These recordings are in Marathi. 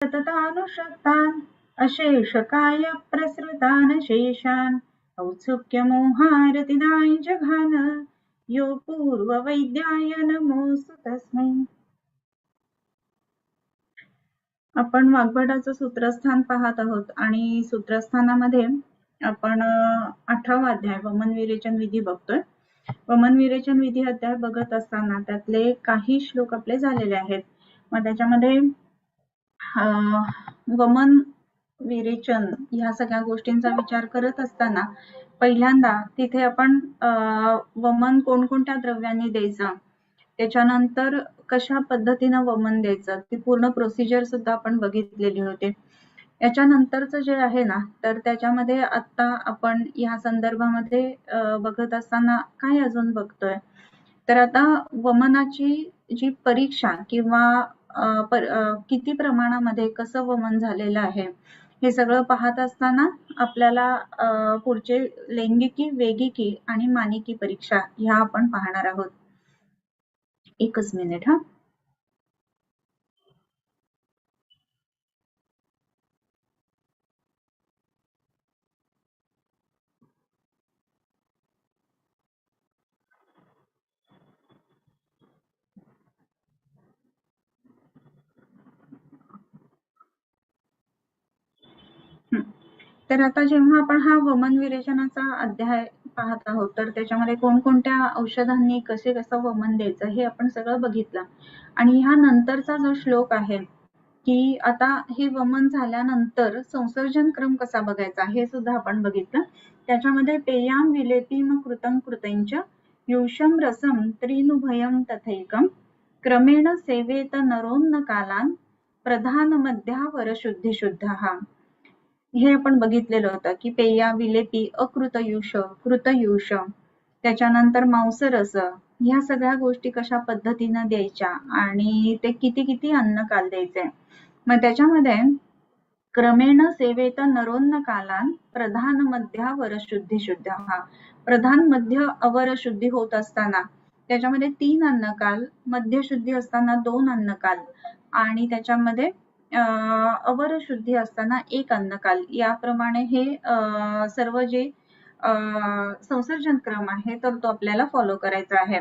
सततानुषक्तान् अशेषकाय प्रसृतान् शेषान् औत्सुक्यमोहारतिदाय जघान यो पूर्ववैद्याय नमोऽस्तु तस्मै. आपण वाग्भटाचं सूत्रस्थान पाहत आहोत आणि सूत्रस्थानामध्ये आपण 18वा अध्याय वमन विरेचन विधी बघतोय. वमन विरेचन विधी अध्याय बघत असताना त्यातले काही श्लोक आपले झालेले आहेत. मग त्याच्यामध्ये वमन विरेचन ह्या सगळ्या गोष्टींचा विचार करत असताना पहिल्यांदा तिथे आपण वमन कोणकोणत्या द्रव्यांनी द्यायचं, त्याच्यानंतर कशा पद्धतीनं वमन द्यायचं ती पूर्ण प्रोसिजर सुद्धा आपण बघितलेली होती. याच्यानंतरचं जे आहे ना, तर त्याच्यामध्ये आता आपण या संदर्भामध्ये बघत असताना काय अजून बघतोय, तर आता वमनाची जी परीक्षा किंवा किती प्रमाणामध्ये कसं वमन झालेलं आहे हे सगळं पाहत असताना आपल्याला पुढचे लैंगिकी, वेगिकी आणि मानिकी परीक्षा ह्या आपण पाहणार आहोत. एकच मिनिट हा. तर आता जेव्हा आपण हा वमन विरेचनाचा अध्याय पाहत आहोत तर त्याच्यामध्ये कोणकोणत्या औषधांनी कसं वमन द्यायचं हे आपण सगळं बघितलं. आणि ह्या नंतरचा जो श्लोक आहे की आता हे वमन झाल्यानंतर संसर्जन क्रम कसा बघायचा हे सुद्धा आपण बघितलं. त्याच्यामध्ये पेयाम विलेपीम कृतं कृतंच युषम रसम त्रिनुभयम तथैकम क्रमेण सेवेत नरोन्न कालान प्रधान मध्यावर शुद्धी शुद्ध हा. हे आपण बघितलेलं होतं की पेया विलेपी अकृतयुष कृतयुष त्याच्यानंतर मांसरस ह्या सगळ्या गोष्टी कशा पद्धतीनं द्यायच्या आणि ते किती किती अन्नकाल द्यायचे. मग त्याच्यामध्ये क्रमेण सेवेत नरोन्न कालान प्रधान मध्यावर शुद्धी शुद्ध हा. प्रधान मध्य अवर शुद्धी होत असताना त्याच्यामध्ये 3 अन्नकाल, मध्य शुद्धी असताना 2 अन्नकाल आणि त्याच्यामध्ये अवर शुद्धी असताना 1 अन्नकाल याप्रमाणे हे सर्व जे संसर्जन क्रम आहे तर तो आपल्याला फॉलो करायचा आहे.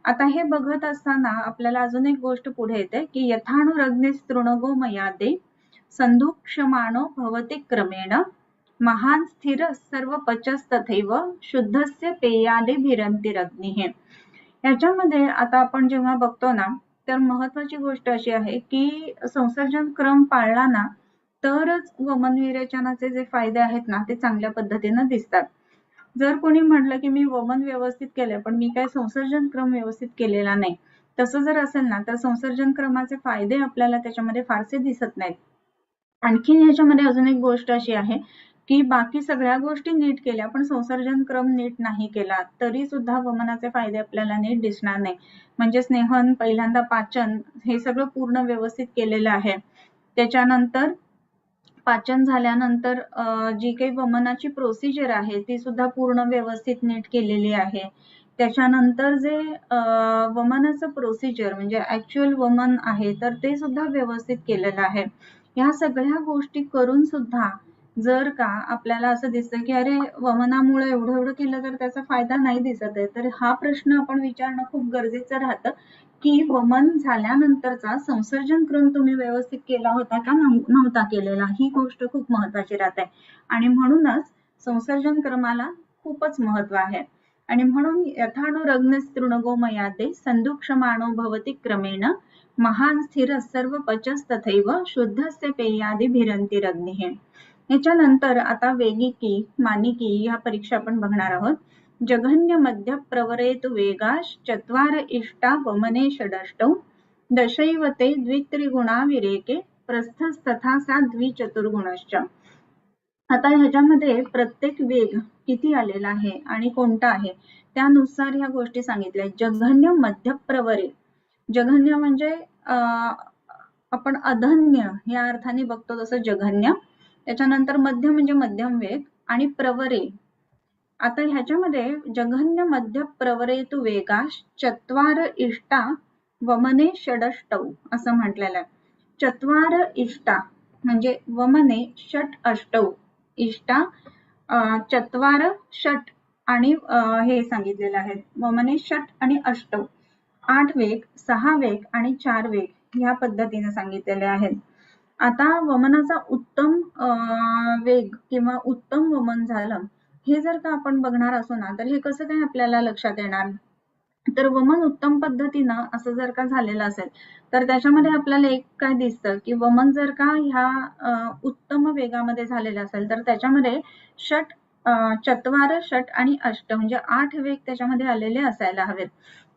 आता हे बघत असताना आपल्याला अजून एक गोष्ट पुढे येते की यथानुरग्निस तृणगो मयादे संधुक्षमाणो भवति क्रमेण महान स्थिर सर्व पचस्तथैव शुद्धस्य पेयाले भिरंतिरग्निः. याच्यामध्ये आता आपण जेव्हा बघतो ना तर महत्वाची गोष्ट अशी आहे की संसर्जन क्रम पाळला ना तरच वमन विरेचनाचे जे फायदे आहेत ना ते चांगल्या पद्धतीनं दिसतात. जर कोणी म्हटलं की मी वमन व्यवस्थित केलंय पण मी काय संसर्जन क्रम व्यवस्थित केलेला नाही, तसं जर असेल ना तर संसर्जन क्रमाचे फायदे आपल्याला त्याच्यामध्ये फारसे दिसत नाहीत. आणखीन याच्यामध्ये अजून एक गोष्ट अशी आहे की बाकी सगळ्या गोष्टी नीट केल्या पण संसर्जन क्रम नीट नाही केला तरी सुद्धा वमनाचे फायदे आपल्याला नीट दिसणार नाही. म्हणजे स्नेहन, पहिल्यांदा पाचन हे सगळं पूर्ण व्यवस्थित केलेलं आहे. त्याच्यानंतर पाचन झाल्यानंतर जी काही वमनाची प्रोसिजर आहे ती सुद्धा पूर्ण व्यवस्थित नीट केलेली आहे. त्याच्यानंतर जे वमनाचं प्रोसिजर म्हणजे ऍक्च्युअल वमन आहे तर ते सुद्धा व्यवस्थित केलेलं आहे. ह्या सगळ्या गोष्टी करून सुद्धा जर का आपल्याला असं दिसतं की अरे वमनामुळे एवढं केलं तर त्याचा फायदा नाही दिसत आहे, तर हा प्रश्न आपण विचारणं खूप गरजेचं राहतं की वमन झाल्यानंतरचा संसर्जन क्रम तुम्ही व्यवस्थित केला होता का नव्हता केलेला, ही गोष्ट खूप महत्वाची राहते. आणि म्हणूनच संसर्जन क्रमाला खूपच महत्व आहे. आणि म्हणून यथानुरग्निस तृणगो मयादे संधुक्षमाणो भवति क्रमेण महान स्थिर सर्व पचस्तथैव शुद्धस्य पेयादि भिरंतिरग्निः. याच्यानंतर आता वेगिकी, मानिकी या परीक्षा आपण बघणार आहोत. जघन्य मध्य प्रवरेतु वेगाश चत्वार इष्टा वमने षडष्टौ दशैव ते द्वित्रिगुणा विरेके प्रस्थस्तथा सा द्विचतुर्गुणश्च. आता ह्याच्यामध्ये प्रत्येक वेग किती आलेला आहे आणि कोणता आहे त्यानुसार ह्या गोष्टी सांगितल्या. जघन्य मध्य प्रवरे, जघन्य म्हणजे आपण अधन्य या अर्थाने बघतो तसं जघन्य. त्याच्यानंतर मध्य म्हणजे मध्यम वेग आणि प्रवरे. आता ह्याच्यामध्ये जघन्य मध्य प्रवरेतु वेगाश चत्वार इष्टा वमने षडष्टौ असं म्हटलेलं आहे. चत्वार इष्टा म्हणजे वमने षट अष्टौ इष्टा चत्वार षट आणि हे सांगितलेलं आहे वमने षट आणि अष्टौ 8 वेग 6 वेग आणि 4 वेग ह्या पद्धतीने सांगितलेले आहेत. आता वमनाचा उत्तम वेग किंवा उत्तम वमन झालं हे जर का आपण बघणार असू ना तर हे कसं काय आपल्याला लक्षात येणार. तर वमन उत्तम पद्धतीनं असं जर का झालेलं असेल तर त्याच्यामध्ये आपल्याला एक काय दिसतं की वमन जर का ह्या उत्तम वेगामध्ये झालेलं असेल तर त्याच्यामध्ये षट चत्वार षट आणि अष्ट म्हणजे 8 वेग त्याच्यामध्ये आलेले असायला हवेत.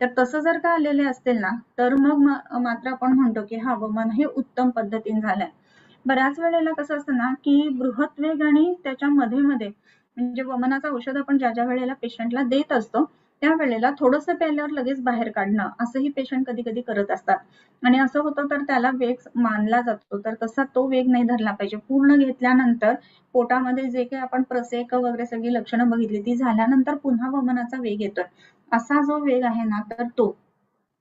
तर तसं जर का आलेले असतील ना तर मग मात्र आपण म्हणतो की हा वमन हे उत्तम पद्धतीने झालंय. बऱ्याच वेळेला कसं असतं ना की बृहत वेग आणि त्याच्या मध्ये म्हणजे वमनाचं औषध आपण ज्या वेळेला पेशंटला देत असतो त्यावेळेला थोडंसं प्यायल्यावर लगेच बाहेर काढणं असंही पेशंट कधी कधी करत असतात आणि असं होतं तर त्याला वेग मानला जातो. तर तसा तो वेग नाही धरला पाहिजे. पूर्ण घेतल्यानंतर पोटामध्ये जे काही आपण प्रसेक वगैरे सगळी लक्षणं बघितली ती झाल्यानंतर पुन्हा वमनाचा वेग येतोय असा जो वेग आहे ना तर तो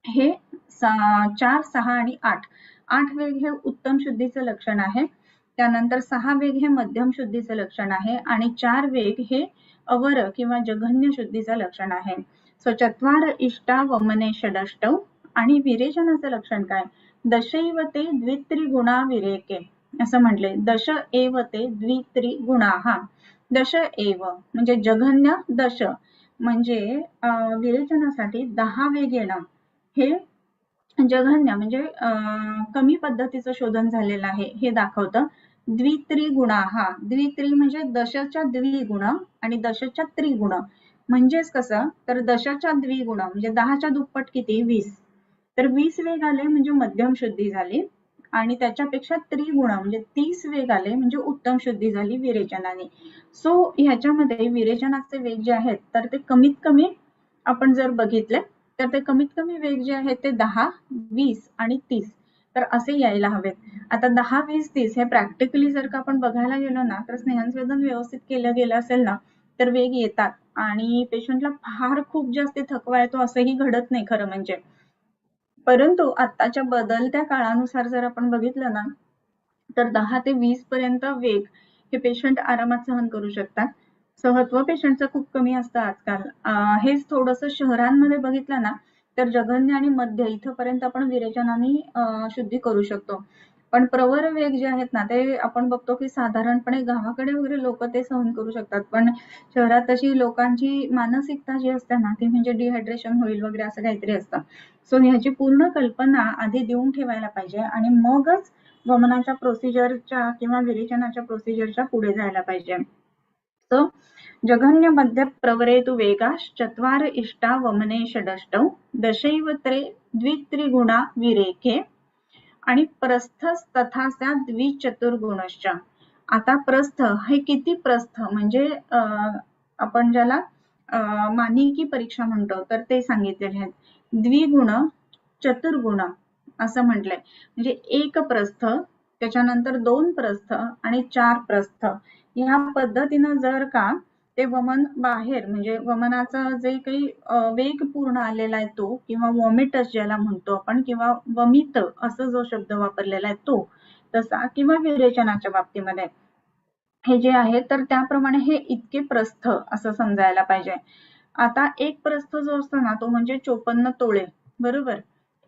हे 4 6 आणि 8 वेग हे उत्तम शुद्धीचं लक्षण आहे. त्यानंतर 6 वेग हे मध्यम शुद्धीचं लक्षण आहे आणि 4 वेग हे अवर किंवा जघन्य शुद्धीचं लक्षण आहे. सो चत्वार इष्टा वमने षडष्टौ आणि विरेचनाचं लक्षण काय. दशैव ते द्वित्रिगुणा विरेके असं म्हटले. दश एव ते द्वित्रिगुणाः दश एव म्हणजे जघन्य दश म्हणजे विरेचनासाठी 10 वेग येणं हे जघन्य म्हणजे कमी पद्धतीचं शोधन झालेलं आहे हे दाखवतं. द्वित्रिगुणाः द्वित्रि म्हणजे दशच्या द्विगुण आणि दशच्या त्रिगुण म्हणजेच कसं तर दशच्या द्विगुण म्हणजे 10च्या दुप्पट किती 20 तर 20 वेग आले म्हणजे मध्यम शुद्धी झाली आणि त्याच्यापेक्षा त्रिगुण म्हणजे 30 वेग आले म्हणजे उत्तम शुद्धी झाली विरेचनाने. सो ह्याच्यामध्ये विरेचनाचे वेग जे आहेत तर ते कमीत कमी आपण जर बघितले तर ते कमीत कमी वेग जे आहेत ते 10 20 आणि 30 तर असे यायला हवेत. आता 10 20 30 हे प्रॅक्टिकली जर का आपण बघायला गेलो ना तर स्नेहसंवेदन व्यवस्थित केलं गेलं असेल ना तर वेग येतात आणि पेशंटला फार खूप जास्त थकवा येतो असंही घडत नाही खरं म्हणजे. परंतु आताच्या बदलत्या काळानुसार जर आपण बघितलं ना तर 10 ते 20 पर्यंत वेग हे पेशंट आरामात सहन करू शकतात. सहत्व पेशंटचं खूप कमी असतं आजकाल. हेच थोडंसं शहरांमध्ये बघितलं ना तर जघन्य आणि मध्य इथपर्यंत आपण विरेचनाने शुद्धी करू शकतो. पण प्रवर वेग जे आहेत ना ते आपण बघतो की साधारणपणे गावाकडे वगैरे लोक ते सहन करू शकतात पण शहरात तशी लोकांची मानसिकता जी असते ना ती म्हणजे डिहायड्रेशन होईल वगैरे असं काहीतरी असतं. सो ह्याची पूर्ण कल्पना आधी देऊन ठेवायला पाहिजे आणि मगच वमनाच्या प्रोसिजरच्या किंवा विरेचनाच्या प्रोसिजरच्या पुढे जायला पाहिजे. सो जघन्य मध्य प्रवरेतु वेगाश चत्वार इष्टा वमने षडष्टौ दशैव त्रे द्वित्रिगुणा विरेके आणि प्रस्थस तथास्या द्विचतुर्गुणश्च. आता प्रस्थ हे किती प्रस्थ म्हणजे आपण ज्याला मानिकी परीक्षा म्हणतो तर ते सांगितलेले आहेत. द्विगुण चतुर्गुण असं म्हटलंय म्हणजे एक प्रस्थ त्याच्यानंतर 2 प्रस्थ आणि 4 प्रस्थ ह्या पद्धतीनं जर का ते वमन बाहेर म्हणजे वमनाचा जे काही वेग पूर्ण आलेला आहे तो किंवा वॉमिटस ज्याला म्हणतो आपण किंवा वमित असं जो शब्द वापरलेला आहे तो तसा किंवा विरेचनाच्या बाबतीमध्ये हे जे आहे तर त्याप्रमाणे हे इतके प्रस्थ असं समजायला पाहिजे. आता एक प्रस्थ जो असतो ना तो म्हणजे 54 तोळे बरोबर.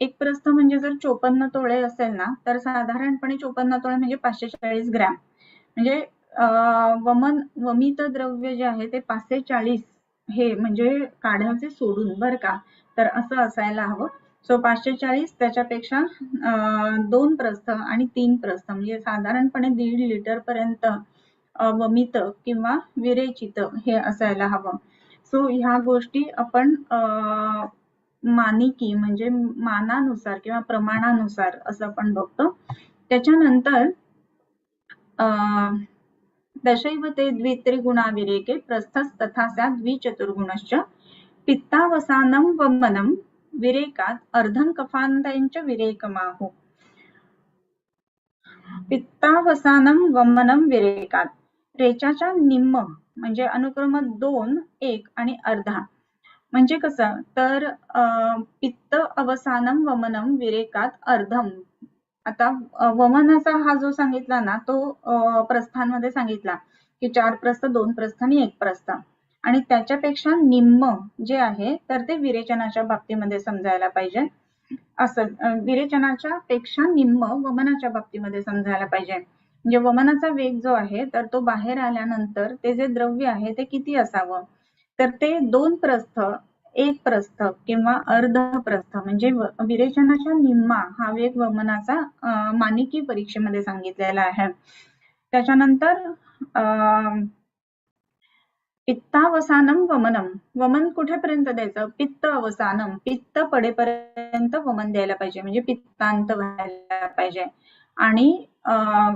एक प्रस्थ म्हणजे जर 54 तोळे असेल ना तर साधारणपणे 54 तोळे म्हणजे 540 ग्रॅम म्हणजे वमित द्रव्य जे आहे ते 540 हे म्हणजे काढायचे सोडून बरं का तर असं असायला हवं. सो 540 त्याच्यापेक्षा 2 प्रस्थ आणि 3 प्रस्थ म्हणजे साधारणपणे 1.5 लिटर पर्यंत वमित किंवा विरेचित हे असायला हवं. सो ह्या गोष्टी आपण मानिकी म्हणजे मानानुसार किंवा प्रमाणानुसार असं आपण बघतो. त्याच्यानंतर दशैव ते द्वित्रिगुणा विरेके प्रस्थस तथा स्यात् द्विचतुर्गुणश्च पित्तावसानं वमनं विरेकात अर्धं कफान्तञ्च विरेकमाहुः. पित्तावसानं वमनं विरेकात रेचाच्या निम्म म्हणजे अनुक्रम 2 1 आणि अर्धा म्हणजे कसं तर पित्त अवसानं वमनं विरेकात अर्धम आता वमनाचा हा जो सांगितला ना तो प्रस्थांमध्ये सांगितला की 4 प्रस्थ, 2 प्रस्थ आणि 1 प्रस्थ, आणि त्याच्यापेक्षा निम्म जे आहे तर ते विरेचनाच्या बाबतीमध्ये समजायला पाहिजे. असं विरेचनाच्या पेक्षा निम्म वमनाच्या बाबतीमध्ये समजायला पाहिजे. म्हणजे वमनाचा वेग जो आहे तर तो बाहेर आल्यानंतर ते जे द्रव्य आहे ते किती असावं, तर ते 2 प्रस्थ, 1 प्रस्थ किंवा अर्ध प्रस्थ, म्हणजे विरेचनाच्या निम्मा हा वेग वमनाचा मानिकी परीक्षेमध्ये सांगितलेला आहे. त्याच्यानंतर पित्तावसानम वमनम, वमन कुठेपर्यंत द्यायचं, पित्त अवसानम, पित्त पडेपर्यंत वमन द्यायला पाहिजे, म्हणजे पित्तांत व्हायला पाहिजे. आणि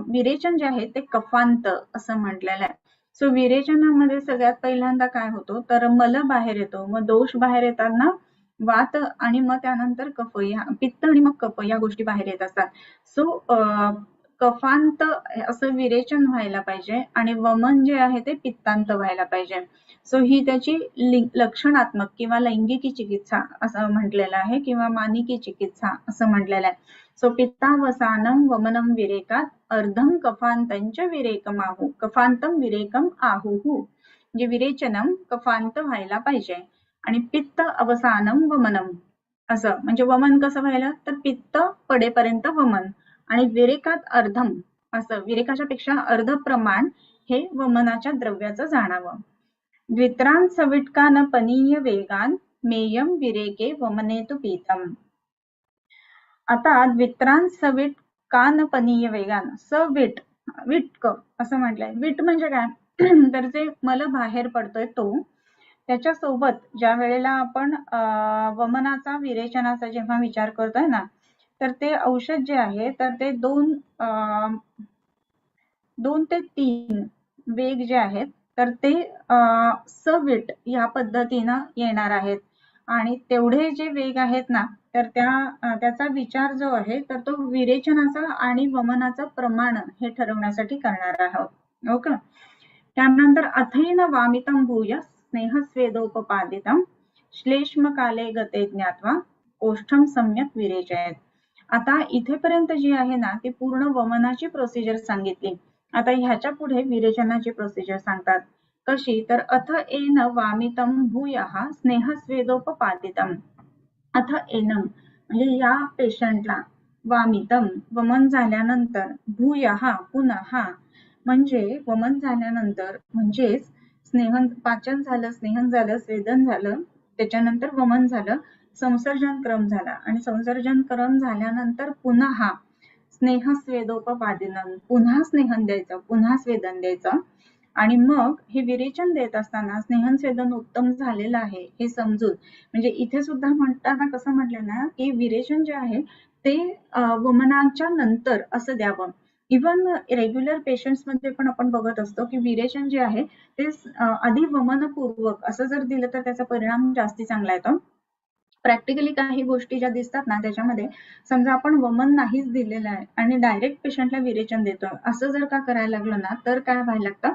विरेचन जे आहे ते कफांत असं म्हटलेलं आहे. सो विरेचनामध्ये सगळ्यात पहिल्यांदा काय होतो तर मल बाहेर येतो, मग दोष बाहेर येताना वात आणि मग त्यानंतर कफ, पित्त आणि मग कफ या गोष्टी बाहेर येत असतात. सो कफांत असं विरेचन व्हायला पाहिजे आणि वमन जे आहे ते पित्तांत व्हायला पाहिजे. सो ही त्याची लक्षणात्मक किंवा लैंगिकी चिकित्सा असं म्हटलेलं आहे किंवा मानिकी चिकित्सा असं म्हटलेलं आहे. सो पित्तावसानम वमनम विरेकात अर्धम कफांतंच विरेकमाहू, कफांतम विरेकम आहुहू, म्हणजे विरेचनम कफांत व्हायला पाहिजे आणि पित्त अवसानम वमनम असं, म्हणजे वमन कसं व्हायला तर पित्त पडेपर्यंत वमन आणि विरेकात अर्धम असं, विरेकाच्या पेक्षा अर्ध प्रमाण हे वमनाच्या द्रव्याचं जाणावं. द्वित्रान सविटकान पनीय वेगान मेयम विरेके वमनेतु पीतम. आता द्वित्रान सविट कान पनीय वेगान, सविट विटक असं म्हटलंय. विट म्हणजे काय तर जे मल बाहेर पडतोय तो, त्याच्यासोबत ज्या वेळेला आपण वमनाचा विरेचनाचा जेव्हा विचार करतोय ना तर ते औषध जे आहे तर ते 2 ते 3 वेग जे आहेत तर ते सविट या पद्धतीनं येणार आहेत आणि तेवढे जे वेग आहेत ना तर त्याचा विचार जो आहे तर तो विरेचनाचा आणि वमनाचं प्रमाण हे ठरवण्यासाठी करणार आहोत. ओके. त्यानंतर अथैन वामितं भूय स्नेहस्वेदोपपादितं श्लेष्मकाले गते ज्ञात्वा ओष्ठम सम्यक विरेचयेत. आता इथेपर्यंत जी आहे ना ती पूर्ण वमनाची प्रोसिजर सांगितली. आता ह्याच्या पुढे विरेचनाची प्रोसिजर सांगतात. कशी तर अथ एन वामितं भूयः स्नेहस्वेदोपपादितं. अथ एनम म्हणजे या पेशंटला, वामितं वमन झाल्यानंतर, भूयः पुन्हा, म्हणजे वमन झाल्यानंतर म्हणजेच स्नेहन पाचन झालं, स्नेहन झालं, स्वेदन झालं, त्याच्यानंतर वमन झालं, संसर्जन क्रम झाला आणि संसर्जन क्रम झाल्यानंतर पुन्हा स्नेहस्वेदोपपादिनं, पुन्हा स्नेहन द्यायचं, पुन्हा स्वेदन द्यायचं आणि मग हे विरेचन देत असताना स्नेहन स्वेदन उत्तम झालेलं आहे हे समजून, म्हणजे इथे सुद्धा म्हणताना कसं म्हटलं ना की विरेचन जे आहे ते वमनाच्या नंतर असं द्यावं. इव्हन रेग्युलर पेशंट्स मध्ये पण आपण बघत असतो की विरेचन जे आहे ते आधी वमनपूर्वक असं जर दिलं तर त्याचा परिणाम जास्ती चांगला येतो. प्रॅक्टिकली काही गोष्टी ज्या दिसतात ना त्याच्यामध्ये समजा आपण वमन नाहीच दिलेलं आहे आणि डायरेक्ट पेशंटला विरेचन देतो, असं जर का करायला लागलं ना तर काय व्हायला लागतं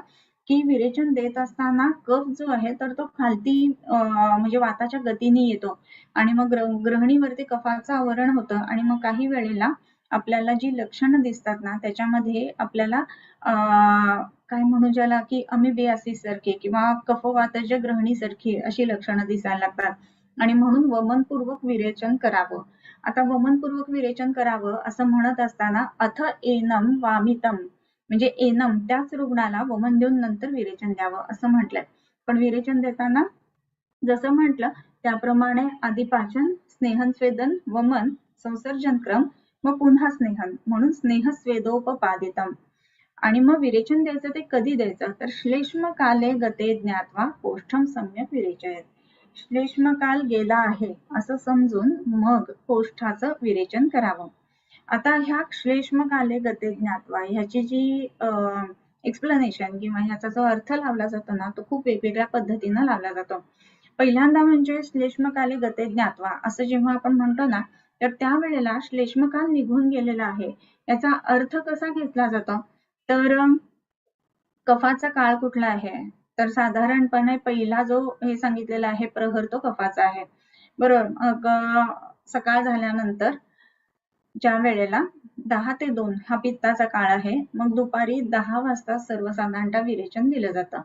की विरेचन देत असताना कफ जो आहे तर तो खालती म्हणजे वाताच्या गतीने येतो आणि मग ग्रहणीवरती कफाचं आवरण होतं आणि मग काही वेळेला आपल्याला जी लक्षणं दिसतात ना त्याच्यामध्ये आपल्याला काय म्हणू ज्याला की अमिबियासिस सारखी किंवा कफवातज ग्रहणीसारखी अशी लक्षणं दिसायला लागतात आणि म्हणून वमनपूर्वक विरेचन करावं. आता वमनपूर्वक विरेचन करावं असं म्हणत असताना अथ एनम वामितम म्हणजे एनम त्याच रुग्णाला वमन देऊन नंतर विरेचन द्यावं असं म्हटलंय. पण विरेचन देताना जसं म्हटलं त्याप्रमाणे आधी पाचन, स्नेहन स्वेदन, वमन, संसर्जन क्रम, मग पुन्हा स्नेहन, म्हणून स्नेहस्वेदोपपादितम. आणि मग विरेचन द्यायचं ते कधी द्यायचं तर श्लेष्म काले गते ज्ञात्वा कोष्ठम सम्यक विरेचयेत. श्लेष्मकाल गेला आहे असं समजून मग कोष्ठाचं विरेचन करावं. आता ह्या श्लेष्मकाले गते ज्ञात्वा ह्याची जी एक्सप्लेनेशन किंवा ह्याचा जो अर्थ लावला जातो ना तो खूप वेगवेगळ्या पद्धतीनं लावला जातो. पहिल्यांदा म्हणजे श्लेष्मकाले गते ज्ञात्वा असं जेव्हा आपण म्हणतो ना तर त्यावेळेला श्लेष्मकाल निघून गेलेला आहे याचा अर्थ कसा घेतला जातो तर कफाचा काळ कुठला आहे तर साधारणपणे पहिला जो हे सांगितलेला आहे प्रहर तो कफाचा आहे, बरोबर. मग सकाळ झाल्यानंतर ज्या वेळेला 10 ते 2 हा पित्ताचा काळ आहे. मग दुपारी 10 वाजता सर्वसाधारणतः विरेचन दिलं जातं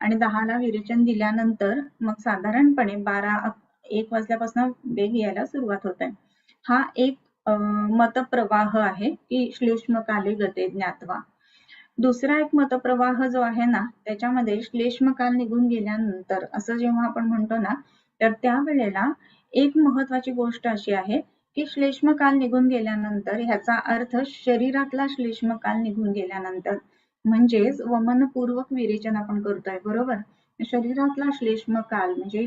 आणि 10ला विरेचन दिल्यानंतर मग साधारणपणे 1 वाजल्यापासून वेग यायला सुरुवात होते. हा एक मतप्रवाह आहे की श्लेष्मकाले गते ज्ञात्वा. दुसरा एक मतप्रवाह जो आहे ना, त्याच्यामध्ये श्लेष्मकाल निघून गेल्यानंतर असं जेव्हा आपण म्हणतो ना, तर त्यावेळेला एक महत्वाची गोष्ट अशी आहे की श्लेष्मकाल निघून गेल्यानंतर ह्याचा अर्थ शरीरातला श्लेष्मकाल निघून गेल्यानंतर म्हणजेच वमनपूर्वक विरेचन आपण करतोय, बरोबर. शरीरातला श्लेष्मकाल म्हणजे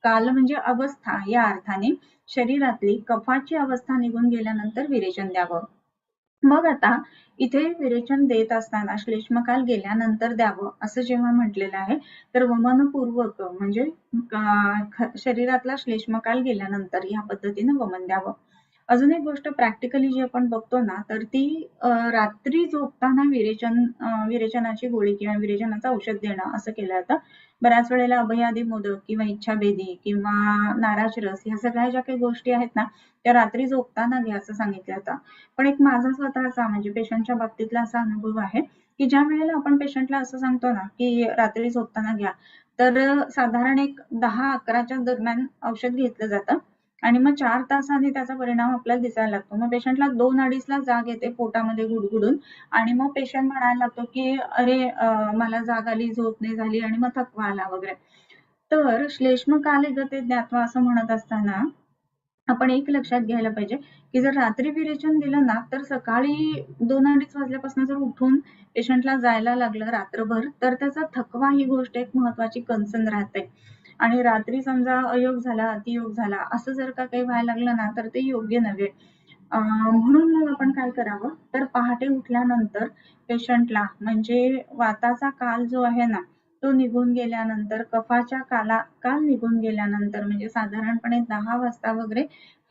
काल म्हणजे अवस्था, या अर्थाने शरीरातली कफाची अवस्था निघून गेल्यानंतर विरेचन द्यावं. मग आता इथे विरेचन देत असताना श्लेष्मकाल गेल्यानंतर द्यावं असं जेव्हा म्हटलेलं आहे, तर वमनपूर्वक म्हणजे शरीरातला श्लेष्मकाल गेल्यानंतर या पद्धतीने वमन द्यावं. अजून एक गोष्ट प्रॅक्टिकली जी आपण बघतो ना, तर ती रात्री झोपताना विरेचनाची गोळी किंवा विरेचनाचं औषध देणं असं केलं जातं. बऱ्याच वेळेला अभयादी मोदक किंवा इच्छाभेदी किंवा नाराज रस ह्या सगळ्या ज्या काही गोष्टी आहेत ना, त्या रात्री झोपताना घ्यायचं सांगितलं जातं. पण एक माझा स्वतःचा म्हणजे पेशंटच्या बाबतीतला असा अनुभव आहे की ज्या वेळेला आपण पेशंटला असं सांगतो ना की रात्री झोपताना घ्या, तर साधारण एक 10-11च्या दरम्यान औषध घेतलं जातं आणि मग 4 तासांनी त्याचा परिणाम आपल्याला दिसायला लागतो. मग पेशंटला 2-2:30 ला जाग येते पोटामध्ये गुडगुडून आणि मग पेशंट म्हणायला लागतो की अरे मला जाग आली, झोप नाही झाली आणि मग थकवा आला वगैरे. तर श्लेष्मकाले गते ज्ञात्वा असं म्हणत असताना आपण एक लक्षात घ्यायला पाहिजे की जर रात्री विरेचन दिलं ना, तर सकाळी 2-2:30 वाजल्यापासून जर उठून पेशंटला जायला लागलं रात्रभर, तर त्याचा थकवा ही गोष्ट एक महत्वाची कन्सर्न राहते. आणि रात्री समजा अयोग झाला, अतियोग झाला असं जर का काही व्हायला लागलं ना, तर ते योग्य नव्हे. म्हणून मग आपण काय करावं, तर पहाटे उठल्यानंतर पेशंटला म्हणजे वाताचा काल जो आहे ना, तो निघून गेल्यानंतर कफाच्या काल निघून गेल्यानंतर म्हणजे साधारणपणे 10 वाजता वगैरे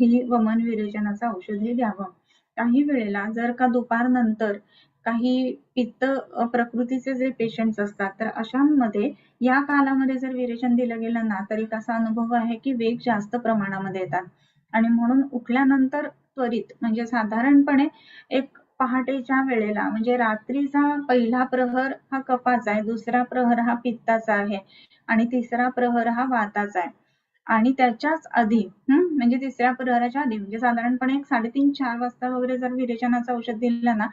ही वमन विरेचनाचं औषध हे द्यावं. काही वेळेला जर का दुपारनंतर काही पित्त प्रकृतीचे जे पेशंट्स असतात, तर अशांमध्ये या कालामध्ये जर विरेचन दिलं गेलं ना, तर एक असा अनुभव आहे की वेग जास्त प्रमाणामध्ये येतात आणि म्हणून उठल्यानंतर त्वरित म्हणजे साधारणपणे एक पहाटेच्या वेळेला म्हणजे रात्रीचा पहिला प्रहर हा कफाचा आहे, दुसरा प्रहर हा पित्ताचा आहे आणि तिसरा प्रहर हा वाताचा आहे. आणि त्याच्याच आधी म्हणजे तिसऱ्या प्रहराच्या आधी म्हणजे साधारणपणे एक 3:30-4 वाजता वगैरे जर विरेचनाचं औषध दिलं ना,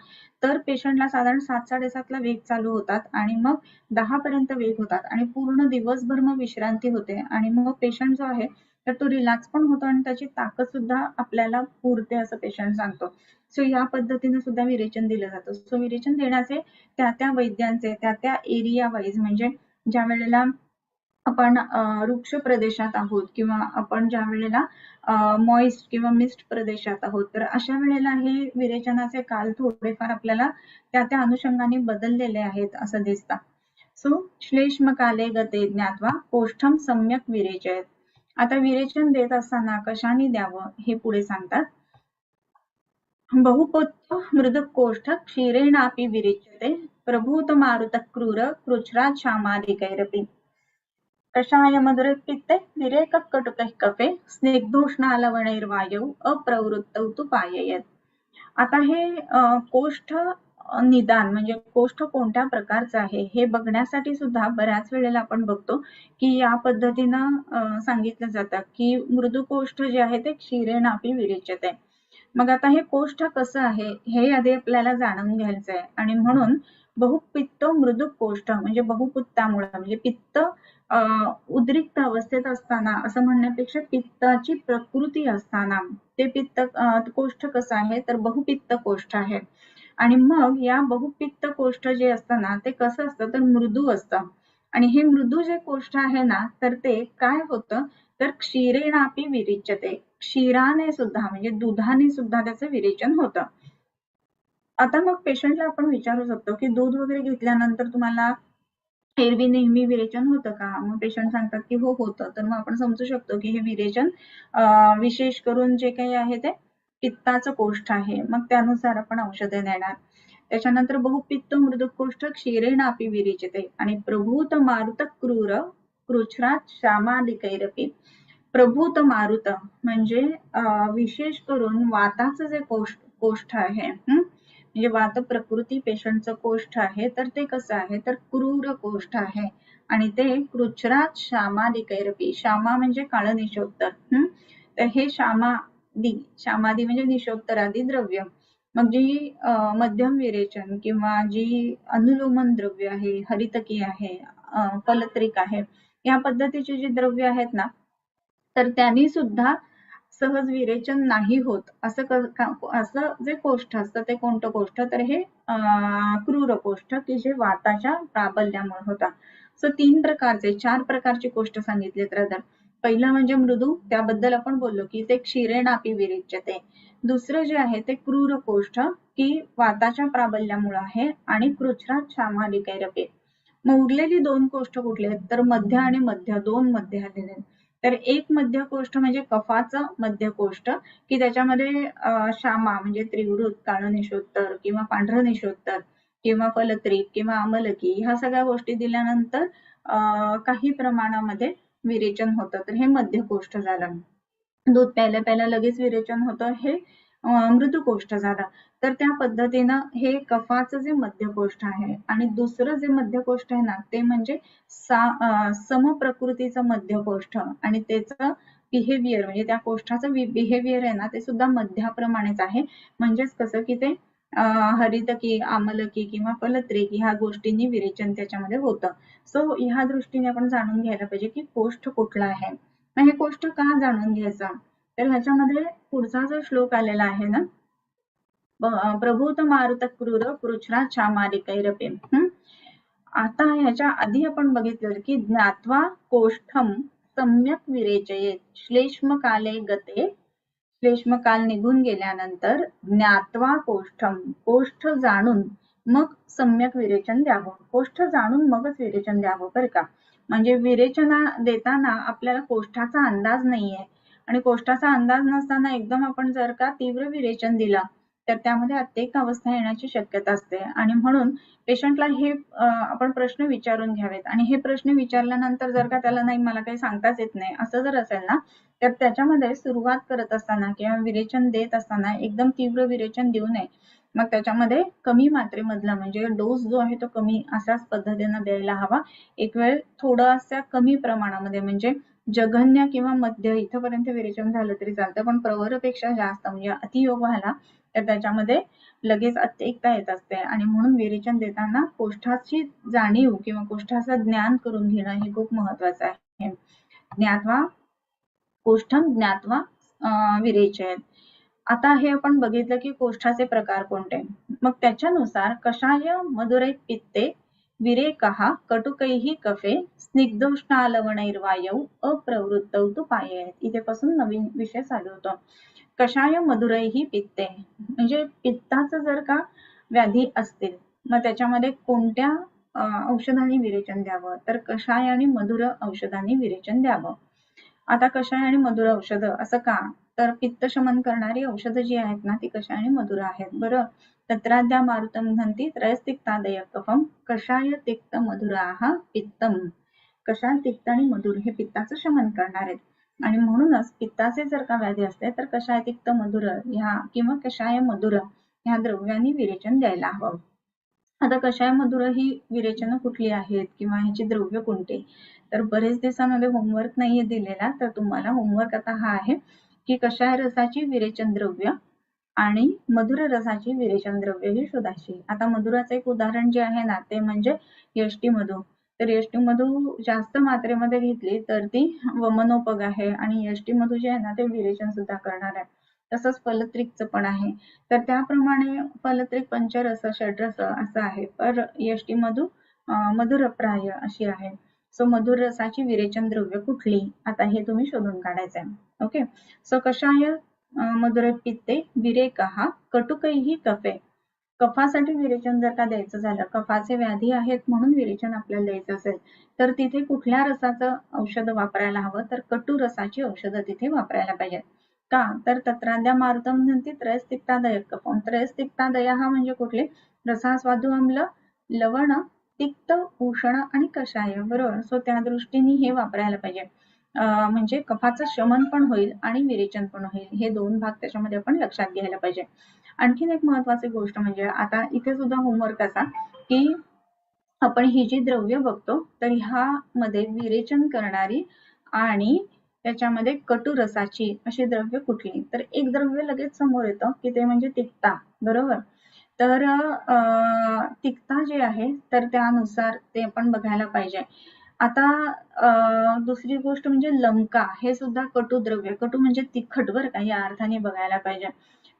तर पेशंटला साधारण 7-7:30 ला वेग चालू होतात आणि मग 10 पर्यंत वेग होतात आणि पूर्ण दिवसभर मग विश्रांती होते आणि मग पेशंट जो आहे तर तो रिलॅक्स पण होतो आणि त्याची ताकद सुद्धा आपल्याला पुरते असं पेशंट सांगतो. सो या पद्धतीने सुद्धा विरेचन दिलं जातं. सो विरेचन देण्याचे त्या वैद्यांचे त्या एरिया वाईज म्हणजे ज्या वेळेला आपण वृक्ष प्रदेशात आहोत किंवा आपण ज्या वेळेला मॉइस्ट किंवा मिस्ट प्रदेशात आहोत, तर अशा वेळेला हे विरेचनाचे काल थोडेफार आपल्याला त्या अनुषंगाने बदललेले आहेत असं दिसतं. सो श्लेष्मकाले गते ज्ञात्वा कोष्ठम सम्यक विरेचयेत. आता विरेचन देत असताना कशाने द्यावं हे पुढे सांगतात. बहुपुत्र मृदुकोष्ठ क्षीरेणापि विरेच्यते प्रभूत मारुत क्रूर कृच्छ्रात् श्यामादिकैरपि. कषाय मधुरे पित्ते विरेक कटुकः कफे स्निग्धोष्णालवणैर्वायौ अप्रवृत्तौ तु पाययेत. आता हे कोष्ठ निदान म्हणजे कोष्ठ कोणत्या प्रकारचं आहे हे बघण्यासाठी सुद्धा बऱ्याच वेळेला आपण बघतो की या पद्धतीनं सांगितलं जातं की मृदुकोष्ठ जे आहे ते क्षीरेणापि विरेच्यते. मग आता हे कोष्ठ कसं आहे हे आधी आपल्याला जाणून घ्यायचं आहे आणि म्हणून बहुपित्त मृदू कोष्ठ म्हणजे बहुपित्तामुळे म्हणजे पित्त उद्रिक्त अवस्थेत असताना असं म्हणण्यापेक्षा पित्ताची प्रकृती असताना ते पित्त कोष्ठ कसं आहे तर बहुपित्त कोष्ठ आहे. आणि मग या बहुपित्त कोष्ठ जे असतं ना ते कसं असतं तर मृदू असतं आणि हे मृदू जे कोष्ठ आहे ना तर ते काय होतं तर क्षीरेणापि विरेच्यते. क्षीराने सुद्धा म्हणजे दुधाने सुद्धा त्याचं विरेचन होतं. आता मग पेशंटला आपण विचारू शकतो की दूध वगैरे घेतल्यानंतर तुम्हाला एरवी नेहमी विरेचन होतं का? मग पेशंट सांगतात की हो होतं. तर मग आपण समजू शकतो की हे विरेचन विशेष करून जे काही आहे ते पित्ताचं कोष्ठ आहे. मग त्यानुसार आपण औषधे देणार. त्याच्यानंतर बहुपित्त मृदुकोष्ठ क्षीरेणापि विरेचते आणि प्रभूत मारुत क्रूर कृच्छ्रात् श्यामादिकैरपि. प्रभूत मारुत म्हणजे विशेष करून वाताचं जे कोष्ठ आहे, म्हणजे वात प्रकृती पेशंटचं कोष्ठ आहे, तर ते कसं आहे तर क्रूर कोष्ठ आहे आणि ते कृच्छ्रात श्यामादिकैरपी, श्यामा म्हणजे काळ निशोत्तर, तर हे श्यामादी म्हणजे निशोत्तरादी द्रव्य, मग जी मध्यम विरेचन किंवा जी अनुलोमन द्रव्य आहे, हरितकी आहे, फलत्रिक आहे, या पद्धतीची जी द्रव्य आहेत ना, तर त्यांनी सुद्धा सहज विरेचन नाही होत. असं जे कोष्ठ असतं ते कोणतं कोष्ठ, तर हे क्रूर कोष्ठ की जे वाताच्या प्राबल्यामुळे होता. सो 3 प्रकारचे 4 प्रकारचे कोष्ठ सांगितलेत ब्रदर. पहिलं म्हणजे मृदू, त्याबद्दल आपण बोललो की ते क्षीरेणापी विरेच्यते. दुसरं जे आहे ते क्रूर कोष्ठ की वाताच्या प्राबल्यामुळे आहे आणि कृच्छ्रात श्यामादिकैरपी. मग उरलेली 2 कोष्ठ कुठले आहेत तर मध्य आणि मध्य, 2 मध्य आलेले आहेत. तर एक मध्य कोष्ठ म्हणजे कफाचं मध्य कोष्ठ की त्याच्यामध्ये श्यामा म्हणजे त्रिवृत, काळ निशोत्तर किंवा पांढरं निशोत्तर किंवा फलत्रिक किंवा आमलकी ह्या सगळ्या गोष्टी दिल्यानंतर काही प्रमाणामध्ये विरेचन होतं, तर हे मध्य कोष्ठ झालं. दूध प्यायला प्यायला लगेच विरेचन होतं, हे मृदू कोष्ठ झालं. तर त्या पद्धतीनं हे कफाचं जे मध्य कोष्ठ आहे आणि दुसरं जे मध्य कोष्ठ आहे ना ते म्हणजे समप्रकृतीचं मध्य कोष्ठ आणि त्याचं बिहेवियर म्हणजे त्या कोष्ठाचं बिहेवियर आहे ना ते सुद्धा मध्याप्रमाणेच आहे. म्हणजेच कसं की ते हरितकी, आमलकी किंवा फलत्रिक ह्या गोष्टींनी विरेचन त्याच्यामध्ये होतं. सो ह्या दृष्टीने आपण जाणून घ्यायला पाहिजे की कोष्ठ कुठला आहे. मग हे कोष्ठ का जाणून घ्यायचं, तर ह्याच्यामध्ये पुढचा जो श्लोक आलेला आहे ना, प्रभूत मारुत क्रूर कृच्छ्रा श्यामादिकैरपी. आता ह्याच्या आधी आपण बघितलं की ज्ञात्वा कोष्ठम सम्यक विरेचयेत श्लेष्मकाले गते, श्लेष्मकाल निघून गेल्यानंतर ज्ञात्वा कोष्ठम, कोष्ठ जाणून मग सम्यक विरेचन द्यावं, कोष्ठ जाणून मगच विरेचन द्यावं बरं का. म्हणजे विरेचना देताना आपल्याला कोष्ठाचा अंदाज नाहीये आणि कोष्ठाचा अंदाज नसताना एकदम आपण जर का तीव्र विरेचन दिला तर त्यामध्ये अत्येक अवस्था येण्याची शक्यता असते आणि म्हणून पेशंटला हे आपण प्रश्न विचारून घ्यावेत आणि हे प्रश्न विचारल्यानंतर जर का त्याला नाही मला काही सांगताच येत नाही असं जर असेल ना तर त्याच्यामध्ये सुरुवात करत असताना किंवा विरेचन देत असताना एकदम तीव्र विरेचन देऊ नये. मग त्याच्यामध्ये कमी मात्रेमधला म्हणजे डोस जो आहे तो कमी अशाच पद्धतीने द्यायला हवा. एक वेळ थोडासा कमी प्रमाणामध्ये म्हणजे जघन्य किंवा मध्य इथपर्यंत विरेचन झालं तरी चालतं, पण प्रवरपेक्षा जास्त म्हणजे अतियोग झाला तर त्याच्यामध्ये लगेच अत्येकता येत असते आणि म्हणून विरेचन देताना कोष्ठाची जाणीव किंवा कोष्ठाचं ज्ञान करून घेणं हे खूप महत्वाचं आहे. ज्ञात्वा कोष्ठम ज्ञात्वा विरेचयेत. आता हे आपण बघितलं की कोष्ठाचे प्रकार कोणते, मग त्याच्यानुसार कषाय मधुरै पित्ते विरेकः कटुकैः कफे स्निग्धोष्णालवणैर्वायौ अप्रवृत्तौ तु पाययेत. इथेपासून नवीन विषय चालू होतो. कषाय मधुरैः पित्ते म्हणजे पित्ताचं जर का व्याधी असतील मग त्याच्यामध्ये कोणत्या औषधांनी विरेचन द्यावं, तर कषाय आणि मधुर औषधांनी विरेचन द्यावं. आता कषाय आणि मधुर औषधं असं का, तर पित्त शमन करणारी औषधं जी आहेत ना ती कषाय आणि मधुर आहेत. बरं, तत्राद्या मारुतम घंती त्रयस्तिक्तादय कफम कषाय तिक्त मधुराः पित्तम. कषाय, तिक्त आणि मधुर हे पित्ताचं शमन करणार आहेत आणि म्हणूनच पित्ताचे जर का व्याधी असते तर कषाय, तिक्त, मधुर ह्या किंवा कषाय मधुर ह्या द्रव्यांनी विरेचन द्यायला हवं. आता कषाय मधुर ही विरेचन कुठली आहेत किंवा ह्याची द्रव्य कोणते, तर बरेच दिवसांमध्ये होमवर्क नाहीये दिलेला, तर तुम्हाला होमवर्क आता हा आहे की कषाय रसाची विरेचन द्रव्य आणि मधुर रसाची विरेचन द्रव्य ही शोधायची. आता मधुराचं एक उदाहरण जे आहे ना ते म्हणजे यष्टी मधू. तर यष्टी मधू जास्त मात्रेमध्ये घेतली तर ती वमनोपग आहे आणि यष्टी मधू जे आहे ना ते विरेचन सुद्धा करणार आहे. तसंच फलत्रिकचं पण आहे. तर त्याप्रमाणे फलत्रिक पंचरस, षड्रस असं आहे, पर यष्टी मधू मधुरप्राय अशी आहे. सो मधुर रसाची विरेचन द्रव्य कुठली, आता हे तुम्ही शोधून काढायचं आहे. ओके, सो कषाय मधुर पित्ते विरेकः कटुकैः कफे. कफासाठी विरेचन जर का द्यायचं झालं, कफाचे व्याधी आहेत म्हणून विरेचन आपल्याला द्यायचं असेल तर तिथे कुठल्या रसाचं औषध वापरायला हवं, तर कटू रसाची औषधं तिथे वापरायला पाहिजेत. का, तर तत्राद्या मारुतम घंती त्रयस्तिक्तादय कफम. त्रयस्तिक्तादय हा म्हणजे कुठले, रसास्वादू आम्ल, लवण, तिक्त, उष्ण आणि कषाय. बरोबर, सो त्या दृष्टीने हे वापरायला पाहिजे. म्हणजे कफाचं शमन पण होईल आणि विरेचन पण होईल, हे 2 भाग त्याच्यामध्ये आपण लक्षात घ्यायला पाहिजे. आणखीन एक महत्वाची गोष्ट म्हणजे आता इथे सुद्धा होमवर्क असा की आपण ही जी द्रव्य बघतो तर ह्यामध्ये विरेचन करणारी आणि त्याच्यामध्ये कटू रसाची अशी द्रव्य कुठली, तर एक द्रव्य लगेच समोर येतं की ते म्हणजे तिक्ता, बरोबर. तर तिक्ता जे आहे तर त्यानुसार ते आपण बघायला पाहिजे. आता दुसरी गोष्ट म्हणजे लमका, हे सुद्धा कटू द्रव्य, कटू म्हणजे तिखट बरं का, या अर्थाने बघायला पाहिजे.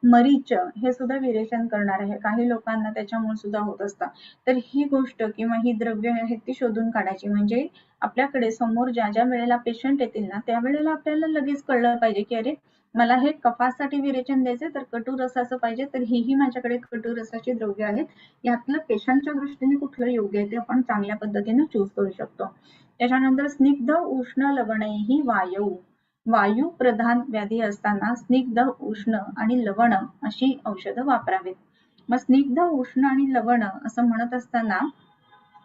मरीच हे सुद्धा विरेचन करणार आहे, काही लोकांना त्याच्यामुळे सुद्धा होत असतं. तर ही गोष्ट किंवा ही द्रव्य आहेत ती शोधून काढायची, म्हणजे आपल्याकडे समोर ज्या ज्या वेळेला पेशंट येतील ना त्यावेळेला आपल्याला लगेच कळलं पाहिजे की अरे मला हे कफासाठी विरेचन द्यायचे तर कटू रसाचं पाहिजे, तर ही माझ्याकडे कटू रसाची द्रव्य आहेत, यातलं पेशंटच्या दृष्टीने कुठलं योग्य आहे ते आपण चांगल्या पद्धतीने चूज करू शकतो. त्याच्यानंतर स्निग्ध उष्ण लवणैहि वायू, वायू प्रधान व्याधी असताना स्निग्ध उष्ण आणि लवण अशी औषधं वापरावीत. मग स्निग्ध उष्ण आणि लवण असं म्हणत असताना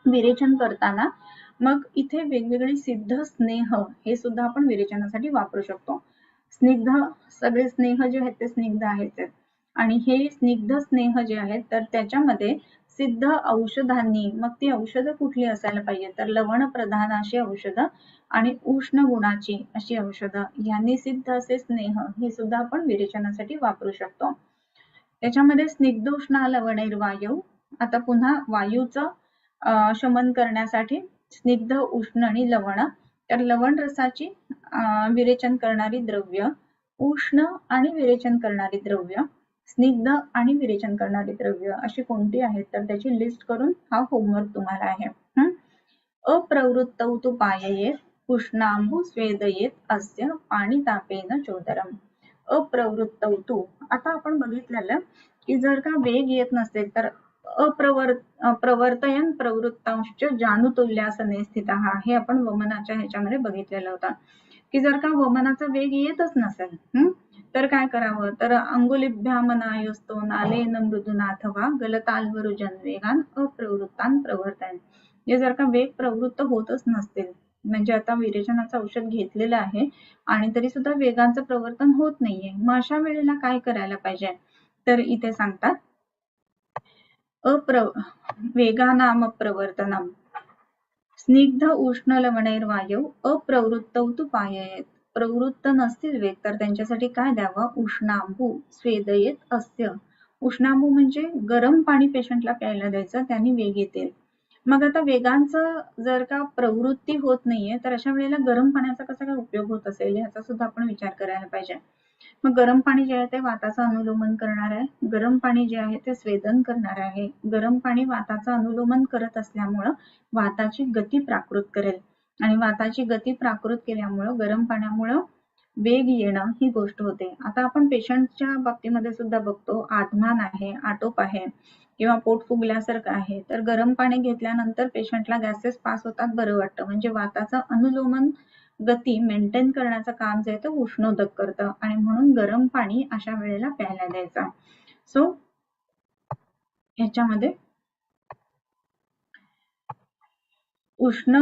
विरेचन करताना मग इथे वेगवेगळे सिद्ध स्नेह हे सुद्धा आपण विरेचनासाठी वापरू शकतो. स्निग्ध, सगळे स्नेह जे आहेत ते स्निग्ध आहेत आणि हे स्निग्ध स्नेह जे आहेत तर त्याच्यामध्ये सिद्ध औषधांनी, मग ती औषधं कुठली असायला पाहिजे तर लवण प्रधान अशी औषधं आणि उष्ण गुणाची अशी औषधं, यांनी सिद्ध असे स्नेह हे सुद्धा आपण विरेचनासाठी वापरू शकतो. त्याच्यामध्ये स्निग्ध उष्ण लवणैर्वायू, आता पुन्हा वायूचं शमन करण्यासाठी स्निग्ध उष्ण आणि लवण, तर लवण रसाची विरेचन करणारी द्रव्य, उष्ण आणि विरेचन करणारी द्रव्य, स्निग्ध आणि विरेचन करणारी द्रव्य अशी कोणती आहेत तर त्याची लिस्ट करून हा होमवर्क तुम्हाला आहे. अप्रवृत्तौ तु पाययेत उष्णांबु स्वेदयेत अस्य पाणितापेन चोदरम. अप्रवृत्तौ तु, आता आपण बघितलेलं की जर का वेग येत नसेल तर प्रवर्तयन प्रवृत्तांश जानुतुल्यासने स्थितः, हे आपण वमनाच्या ह्याच्यामध्ये बघितलेलं होतं की जर का वमनाचा वेग येतच नसेल तर काय करावं, तर अंगुलिभ्यामनायोस्तो नालेन मृदुनाथवा गलताल्वरुजन वेगान अप्रवृत्तान प्रवर्तन. हे जर का वेग प्रवृत्त होतच नसतील, म्हणजे आता विरेचनाचं औषध घेतलेलं आहे आणि तरी सुद्धा वेगाचं प्रवर्तन होत नाहीये, मग अशा वेळेला काय करायला पाहिजे, तर इथे सांगतात वेगानाम प्रवर्तनम स्निग्ध उष्ण लवणैर्वायू अप्रवृत्तौ तु पाययेत. प्रवृत्त नसतील वेग तर त्यांच्यासाठी काय द्यावं, उष्णांबू स्वेदयेत अस्य. उष्णांबू म्हणजे गरम पाणी पेशंटला प्यायला द्यायचं, त्यांनी वेग येतील. मग आता वेगांचं जर का प्रवृत्ती होत नाहीये तर अशा वेळेला गरम पाण्याचा कसा काय उपयोग होत असेल याचा सुद्धा आपण विचार करायला पाहिजे. मग गरम पाणी जे आहे ते वाताचं अनुलोमन करणार आहे, गरम पाणी जे आहे ते स्वेदन करणार आहे. गरम पाणी वाताचं अनुलोमन करत असल्यामुळं वाताची गती प्राकृत करेल आणि वाताची गती प्राकृत केल्यामुळं गरम पाण्यामुळं वेग येणं ही गोष्ट होते. आता आपण पेशंटच्या बाबतीमध्ये सुद्धा बघतो, आत्मान आहे, आटोप आहे किंवा पोट फुगल्यासारखं आहे तर गरम पाणी घेतल्यानंतर पेशंटला गॅसेस पास होतात, बरं वाटतं, म्हणजे वाताचं अनुलोमन गती मेंटेन करण्याचं काम जे आहे ते उष्णोदक करतं आणि म्हणून गरम पाणी अशा वेळेला प्यायला द्यायचं. सो ह्याच्यामध्ये उष्ण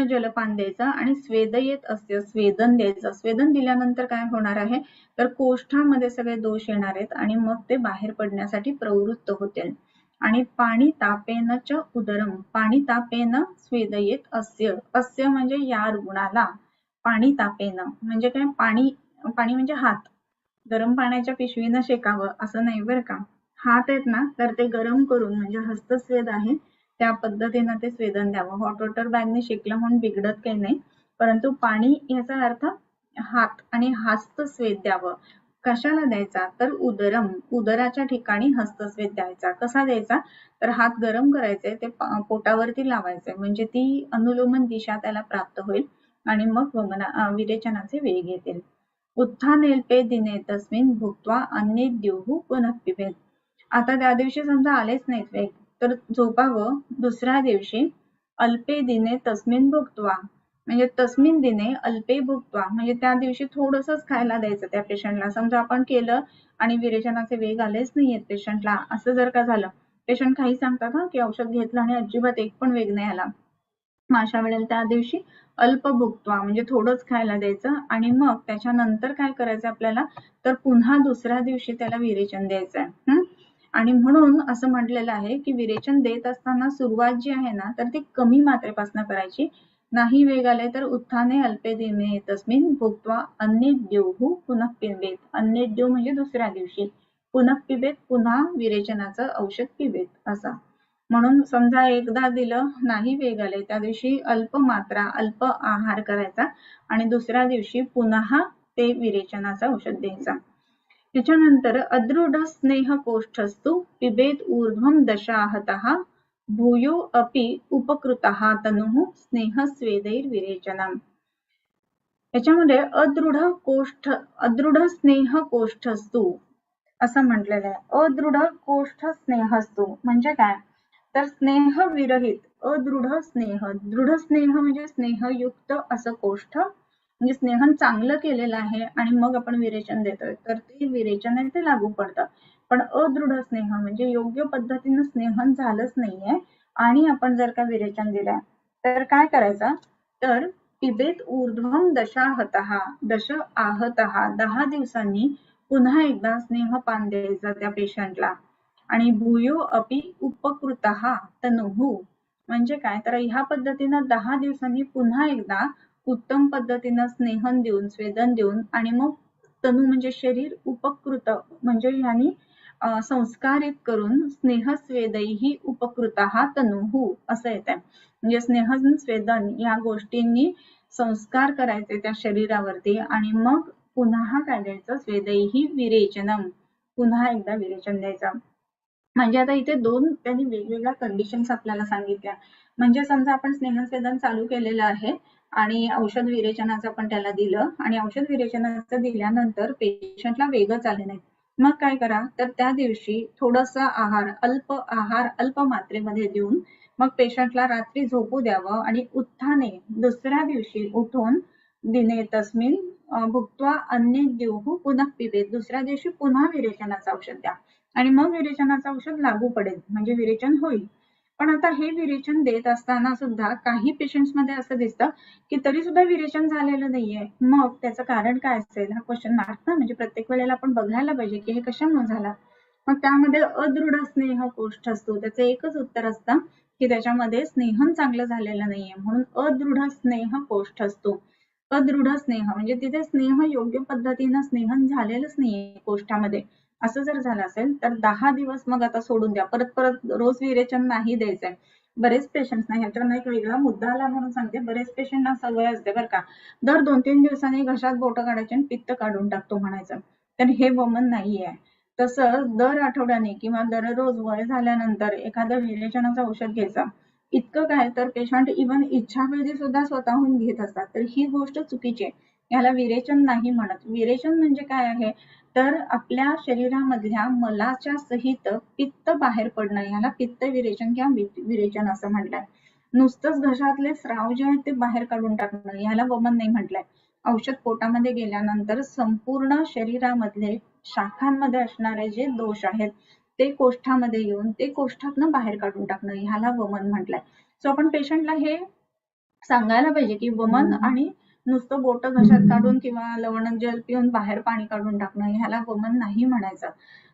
जलपान द्यायचं आणि स्वेदयेत अस्य स्वेदन द्यायचं. स्वेदन दिल्यानंतर काय होणार आहे तर कोष्ठामध्ये सगळे दोष येणार आहेत आणि मग ते बाहेर पडण्यासाठी प्रवृत्त होतील. आणि पाणी तापेन च उदरम, पाणी तापेन स्वेदयेत अस्य, अस्य म्हणजे या रुग्णाला, पाणी तापेन म्हणजे काय, पाणी म्हणजे हात, गरम पाण्याच्या पिशवीनं शेकावं असं नाही बरं का, हात आहेत ना तर ते गरम करून, म्हणजे हस्तस्वेद आहे त्या पद्धतीनं ते स्वेदन द्यावं. हॉट वॉटर बॅगने शेकलं म्हणून बिघडत काही नाही, परंतु पाणी याचा अर्थ हात आणि हस्तस्वेद द्यावं. कशाला द्यायचा तर उदरम, उदराच्या ठिकाणी हस्तस्वेद द्यायचा. कसा द्यायचा तर हात गरम करायचे, ते पोटावरती लावायचे, म्हणजे ती अनुलोमन दिशा त्याला प्राप्त होईल आणि मग विरेचनाचे वेग येतील. उत्थानेल्पे दिने तस्मिन् भुक्त्वा अन्ये द्युः पुनः पिबेत. आता त्या दिवशी समजा आलेच नाहीत वेग तर झोपावं, दुसऱ्या दिवशी अल्पे दिने तस्मिन् भुक्त्वा, म्हणजे तस्मिन दिने अल्पे भुक्त्वा म्हणजे त्या दिवशी थोडंसंच खायला द्यायचं त्या पेशंटला. समजा आपण केलं आणि विरेचनाचे वेग आलेच नाहीयेत पेशंटला, असं जर का झालं, पेशंट काही सांगतात की औषध घेतलं आणि अजिबात एक पण वेग नाही आला, माशा मिळेल त्या दिवशी अल्प भुक्त्वा म्हणजे थोडंच खायला द्यायचं आणि मग त्याच्यानंतर काय करायचं आपल्याला तर पुन्हा दुसऱ्या दिवशी त्याला विरेचन द्यायचं आहे. आणि म्हणून असं म्हटलेलं आहे की विरेचन देत असताना सुरुवात जी आहे ना तर ती कमी मात्रेपासून करायची. नाही वेग आले तर उत्थाने अल्पे दिने तस्मिन भुक्त्वा अन्यद्युः पुनः पिबेत. अन्यद्यू म्हणजे दुसऱ्या दिवशी, पुनः पिबेत पुन्हा विरेचनाचं औषध पिबेत असा. म्हणून समजा एकदा दिलं नाही वेग आले त्या दिवशी अल्प मात्रा अल्प आहार करायचा आणि दुसऱ्या दिवशी पुन्हा ते विरेचनाचं औषध द्यायचा. त्याच्यानंतर अदृढ स्नेह कोष्ठस्तु पिबेत ऊर्ध्वं दशाहतः भूयो अपि उपकृतः तनुः स्नेह स्वेदैर विरेचनम. याच्यामध्ये अदृढ स्नेह कोष्ठस्तु असं म्हटलेलं आहे. अदृढ कोष्ठ स्नेहस्तु म्हणजे काय तर स्नेह विरहित अदृढ स्नेह, दृढ स्नेह म्हणजे स्नेहयुक्त असं कोष्ठ म्हणजे स्नेहन चांगलं केलेलं आहे आणि मग आपण विरेचन देतोय तर ते विरेचन आहे ते लागू पडतं. पण अदृढ स्नेह म्हणजे योग्य पद्धतीनं स्नेहन झालंच नाहीये आणि आपण जर का विरेचन दिलं तर काय करायचं तर पिबेत ऊर्ध्वं दशाहतः 10 दिवसांनी पुन्हा एकदा स्नेहपान द्यायचं त्या पेशंटला आणि भूयो अपि उपकृतः तनुः म्हणजे काय तर ह्या पद्धतीनं 10 दिवसांनी पुन्हा एकदा उत्तम पद्धतीनं स्नेहन देऊन स्वेदन देऊन आणि मग तनु म्हणजे शरीर उपकृत म्हणजे ह्यांनी संस्कारित करून स्नेह स्वेदैही उपकृतः तनुः असं येतंय. म्हणजे स्नेहन स्वेदन या गोष्टींनी संस्कार करायचे त्या शरीरावरती आणि मग पुन्हा काय द्यायचं स्वेदैही विरेचनम पुन्हा एकदा विरेचन द्यायचं. म्हणजे आता इथे दोन त्यांनी वेगवेगळ्या कंडिशन्स आपल्याला सांगितल्या. म्हणजे समजा आपण स्नेहस्वेदन चालू केलेलं आहे आणि औषध विरेचनाचं आपण त्याला दिलं आणि औषध विरेचनाचं दिल्यानंतर पेशंटला वेगच आले नाही. मग काय करा तर त्या दिवशी थोडासा आहार अल्प मात्रेमध्ये देऊन मग पेशंटला रात्री झोपू द्यावं आणि उत्थाने दुसऱ्या दिवशी उठून दिने तस्मिन भुक्त्वा अन्यद्युः पुनः पिबेत. दुसऱ्या दिवशी पुन्हा विरेचनाचं औषध द्या आणि मग विरेचनाचं औषध लागू पडेल म्हणजे विरेचन होईल. पण आता हे विरेचन देत असताना सुद्धा काही पेशंट्स मध्ये असं दिसतं की तरी सुद्धा विरेचन झालेलं नाहीये. मग त्याचं कारण काय असेल हा क्वेश्चन मार्क ना म्हणजे प्रत्येक वेळेला आपण बघायला पाहिजे की हे कशामुळे झाला. मग त्यामध्ये अदृढ स्नेह कोष्ठ असतो त्याचं एकच उत्तर असतं की त्याच्यामध्ये स्नेहन चांगलं झालेलं नाहीये म्हणून अदृढ स्नेह कोष्ठ असतो. अदृढ स्नेह म्हणजे तिथे स्नेह योग्य पद्धतीनं स्नेहन झालेलंच नाहीये कोष्ठामध्ये असं जर झालं असेल तर 10 दिवस मग आता सोडून द्या. परत रोज विरेचन नाही द्यायचंय. बरेच पेशंट्सना ह्याच्यावर एक वेगळा मुद्दा आला म्हणून सांगते. बरेच पेशंटना सवय असते बरं का दर 2-3 दिवसांनी घशात बोटं काढायचे आणि पित्त काढून टाकतो म्हणायचं. तर हे वमन नाहीये. तसं दर आठवड्याने किंवा दररोज वय झाल्यानंतर एखादं विरेचनाचं औषध घ्यायचं. इतकं काय तर पेशंट इव्हन इच्छाभेदी सुद्धा स्वतःहून घेत असतात तर ही गोष्ट चुकीची आहे. याला विरेचन नाही म्हणत. विरेचन म्हणजे काय आहे तर आपल्या शरीरामधल्या मलाच्या सहित पित्त बाहेर पडणं याला पित्त विरेचन किंवा विरेचन असं म्हटलंय. नुसतंच घशातले स्राव जे आहेत ते बाहेर काढून टाकणं याला वमन नाही म्हटलंय. औषध पोटामध्ये गेल्यानंतर संपूर्ण शरीरामधले शाखांमध्ये असणारे जे दोष आहेत ते कोष्ठामध्ये येऊन ते कोष्ठातनं बाहेर काढून टाकणं ह्याला वमन म्हटलंय. सो आपण पेशंटला हे सांगायला पाहिजे की वमन आणि नुसतं बोट घशात काढून किंवा लवण जल पिऊन बाहेर पाणी काढून टाकणं ह्याला वमन नाही म्हणायचं.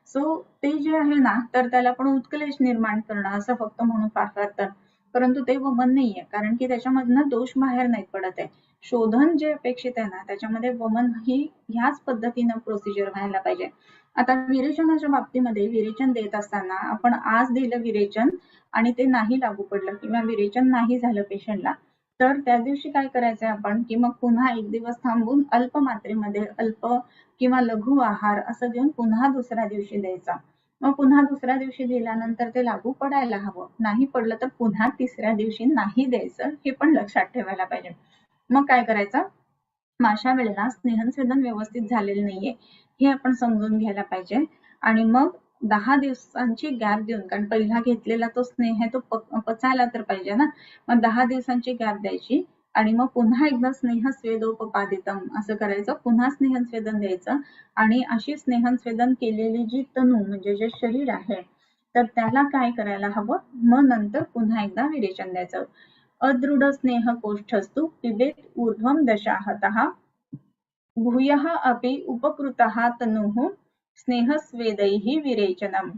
सो ते जे आहे ना तर त्याला पण उत्कलेश निर्माण करणं असं फक्त म्हणून फार तर परंतु ते वमन नाहीये कारण की त्याच्यामधनं दोष बाहेर नाही पडत आहे. शोधन जे अपेक्षित आहे ना त्याच्यामध्ये वमन ही ह्याच पद्धतीनं प्रोसिजर व्हायला पाहिजे. आता विरेचनाच्या बाबतीमध्ये विरेचन देत असताना आपण आज दिलं विरेचन आणि ते नाही लागू पडलं किंवा विरेचन नाही झालं पेशंटला तर त्या दिवशी काय करायचंय आपण की मग पुन्हा एक दिवस थांबून अल्प मात्रेमध्ये अल्प किंवा लघु आहार असं देऊन पुन्हा दुसऱ्या दिवशी द्यायचा. मग पुन्हा दुसऱ्या दिवशी दिल्यानंतर ते लागू पडायला हवं. नाही पडलं तर पुन्हा तिसऱ्या दिवशी नाही द्यायचं हे पण लक्षात ठेवायला पाहिजे. मग काय करायचं अशा वेळेला स्नेहस्वेदन व्यवस्थित झालेलं नाहीये हे आपण समजून घ्यायला पाहिजे आणि मग 10 दिवसांची गॅप देऊन कारण पहिला घेतलेला तो स्नेह आहे तो पचायला तर पाहिजे ना. मग 10 दिवसांची गॅप द्यायची आणि मग पुन्हा एकदा स्नेह स्वेदोपपादितम असं करायचं. पुन्हा स्नेहस्वेदन द्यायचं आणि अशी स्नेहस्वेदन केलेली जी तनू म्हणजे जे शरीर आहे तर त्याला काय करायला हवं मग नंतर पुन्हा एकदा विरेचन द्यायचं. अदृढ स्नेह कोष्ठस्तु पिबेत ऊर्ध्वं दशाहतः भूयः अपि उपकृतः तनुः स्नेहस्वेदैः विरेचनम्.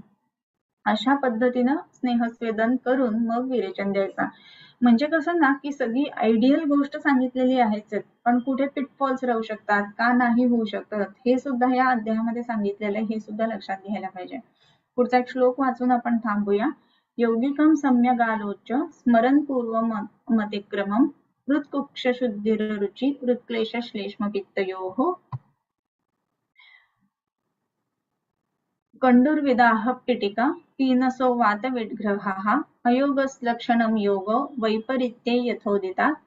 अशा पद्धतीनं स्नेहस्वेदन करून मग विरेचन द्यायचा. म्हणजे कसं ना की सगळी आयडियल गोष्ट सांगितलेली आहेच, पण कुठे पिटफॉल्स राहू शकतात, का नाही होऊ शकत, हे सुद्धा या अध्यायामध्ये सांगितलेलं आहे, हे सुद्धा लक्षात घ्यायला पाहिजे. पुढचा एक श्लोक वाचून आपण थांबूया. योगिकं सम्यगालोच्य स्मरणपूर्वम मतिक्रमम् हृत्कुक्षशुद्धिरुचि हृत्क्लेशश्लेष्मपित्तयोः कंडुर्विदाह पिटिका पीनसो वातविग्रहाः अयोगस्लक्षणं योगो वैपरीत्ये यथोदितात्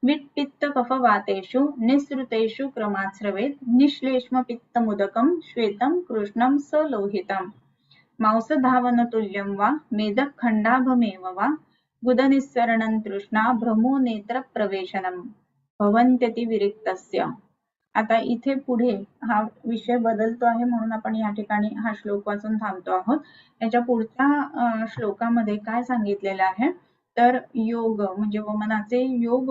विट्पित्तकफवातेषु निःसृतेषु क्रमात्स्रवेत् निःश्लेष्मपित्तमुदकं श्वेतं कृष्णं सलोहितम् मांसधावनतुल्यं वा मेदखण्डाभमेव वा गुदनिस्सरणं तृष्णा भ्रमो नेत्रप्रवेशनम् भवन्त्यति विरिक्तस्य. आता इथे पुढे हा विषय बदलतो आहे म्हणून आपण या ठिकाणी हा श्लोक वाचून थांबतो आहोत. याच्या पुढच्या श्लोकामध्ये काय सांगितलेलं आहे तर योग म्हणजे वमनाचे योग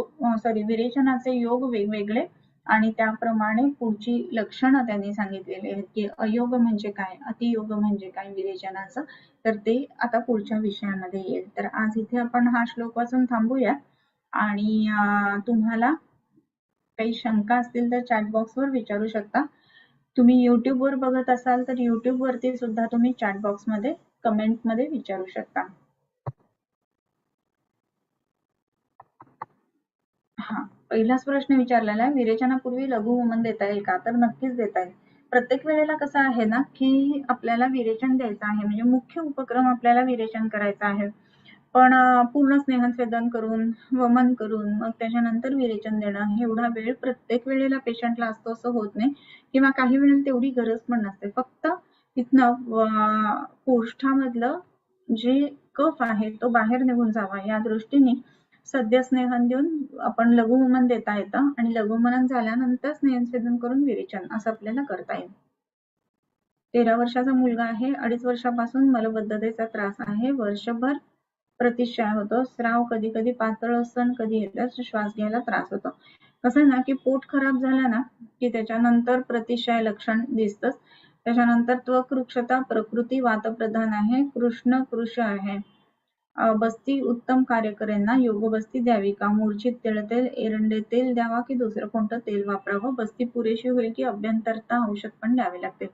विरेचनाचे योग वेगवेगळे आणि त्याप्रमाणे पुढची लक्षणं त्यांनी सांगितलेली आहेत की अयोग म्हणजे काय, अतियोग म्हणजे काय विरेचनाचं, तर ते आता पुढच्या विषयामध्ये येईल. तर आज इथे आपण हा श्लोक वाचून थांबूया आणि तुम्हाला काही शंका असतील तर चॅट बॉक्सवर विचारू शकता. तुम्ही युट्यूबवर बघत असाल तर युट्यूब वरती सुद्धा तुम्ही चॅट बॉक्समध्ये कमेंटमध्ये विचारू शकता. पहिलाच प्रश्न विचारलेला आहे, विरेचनापूर्वी लघु वमन देता येईल का? तर नक्कीच देता येईल. प्रत्येक वेळेला कसं आहे ना की आपल्याला विरेचन द्यायचं आहे, म्हणजे मुख्य उपक्रम आपल्याला विरेचन करायचं आहे, पण पूर्ण स्नेहस्वेदन करून वमन करून मग त्याच्यानंतर विरेचन देणं एवढा वेळ प्रत्येक वेळेला पेशंटला असतो असं होत नाही, किंवा काही वेळेला तेवढी गरज पण नसते. फक्त तिथनं कोष्ठामधलं जे कफ आहे तो बाहेर निघून जावा या दृष्टीने सध्या स्नेहन देऊन आपण लघुवमन देता येतं आणि लघुवमन झाल्यानंतर स्नेहस्वेदन करून विरेचन असं आपल्याला करता येईल. 13 वर्षाचा मुलगा आहे, 2.5 वर्षापासून मलबद्धतेचा त्रास आहे, वर्षभर प्रतिक्षय होतो, स्राव कधी कधी पातळ असतं, कधी येतात, श्वास घ्यायला त्रास होतो. कसं ना की पोट खराब झालं ना की त्याच्यानंतर प्रतिक्षय लक्षण दिसतंच. त्याच्यानंतर त्वक वृक्षता प्रकृती वातप्रधान आहे, कृष्ण कृश आहे. बस्ती उत्तम कार्य करेल ना, योग बस्ती द्यावी का? मूर्छित तेल एरंडे तेल द्यावा की दुसरं कोणतं तेल वापरावं? बस्ती पुरेशी होईल की अभ्यंतरता औषध पण द्यावे लागते?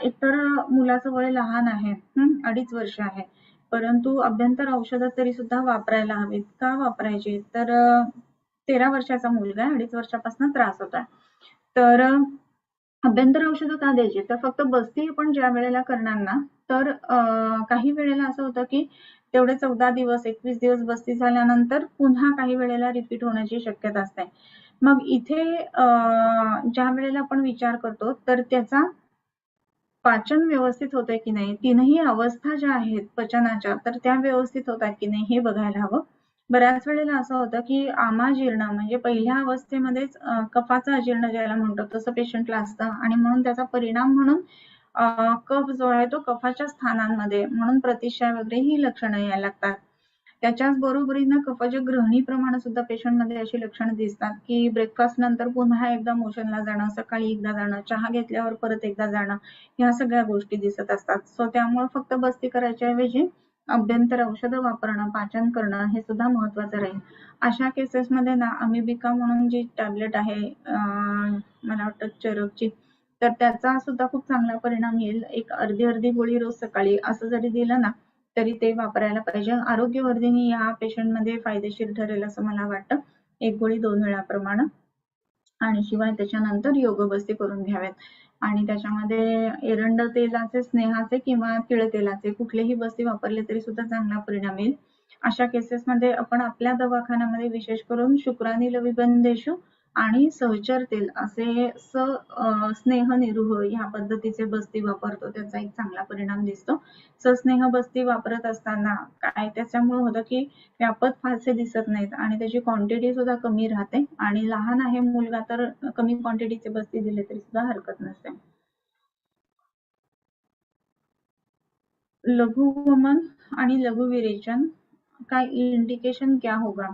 एकतर मुलाचं वय लहान आहे, 2.5 वर्ष आहे, परंतु अभ्यंतर औषधं तरी सुद्धा वापरायला हवीत. का वापरायची? तर 13 वर्षाचा मुलगा आहे, 2.5 वर्षापासून त्रास होता, तर अभ्यंतर औषधं का द्यायची? तर फक्त बस्ती आपण ज्या वेळेला करणार ना तर काही वेळेला असं होतं की तेवढे 14 दिवस 21 दिवस बस्ती झाल्यानंतर पुन्हा काही वेळेला रिपीट होण्याची शक्यता असते. मग इथे ज्या वेळेला आपण विचार करतो तर त्याचा पाचन व्यवस्थित होतंय की नाही, तीनही अवस्था ज्या आहेत पचनाच्या तर त्या व्यवस्थित होतात की नाही हे बघायला हवं. बऱ्याच वेळेला असं होतं की आमाजीर्ण म्हणजे पहिल्या अवस्थेमध्येच कफाचं अजीर्ण ज्याला म्हणतो तसं पेशंटला असतं आणि म्हणून त्याचा परिणाम म्हणून कफ जो आहे तो कफाच्या स्थानांमध्ये म्हणून प्रतिक्षय वगैरे ही लक्षणं यायला लागतात. त्याच्याच बरोबरीनं कफाच्या ग्रहणीप्रमाणे सुद्धा पेशंटमध्ये अशी लक्षणं दिसतात की ब्रेकफास्ट नंतर पुन्हा एकदा मोशनला जाणं, सकाळी एकदा जाणं, चहा घेतल्यावर परत एकदा जाणं, ह्या सगळ्या गोष्टी दिसत असतात. सो त्यामुळे फक्त बस्ती करायच्या ऐवजी अभ्यंतर औषधं वापरणं, पाचन करणं हे सुद्धा महत्वाचं राहील. अशा केसेसमध्ये ना अमिबिका म्हणून जी टॅबलेट आहे मला वाटतं चरकची, तर त्याचा सुद्धा खूप चांगला परिणाम येईल. एक अर्धी गोळी रोज सकाळी असं जरी दिलं ना तरी ते वापरायला पाहिजे. आरोग्यवर्धिनी या पेशंटमध्ये फायदेशीर ठरेल असं मला वाटतं. 1 गोळी 2 वेळाप्रमाणे आणि शिवाय त्याच्यानंतर योग बस्ती करून घ्याव्यात. आणि त्याच्यामध्ये एरंड तेलाचे, स्नेहाचे किंवा तिळ तेलाचे कुठलेही बस्ती वापरले तरी सुद्धा चांगला परिणाम येईल. अशा केसेसमध्ये आपण आपल्या दवाखान्यामध्ये विशेष करून शुक्रानिल विबंधेषु आणि सहचर तेल असे स्नेह निरुह ह्या पद्धतीचे बस्ती वापरतो, त्याचा एक चांगला परिणाम दिसतो. सस्नेह बस्ती वापरत असताना काय त्याच्यामुळे होतं की व्यापत फारसे दिसत नाहीत आणि त्याची क्वांटिटी सुद्धा कमी राहते आणि लहान आहे मुलगा तर कमी क्वांटिटीचे बस्ती दिले तरी सुद्धा हरकत नसते. लघु वमन आणि लघु विरेचन का इंडिकेशन क्या होगा?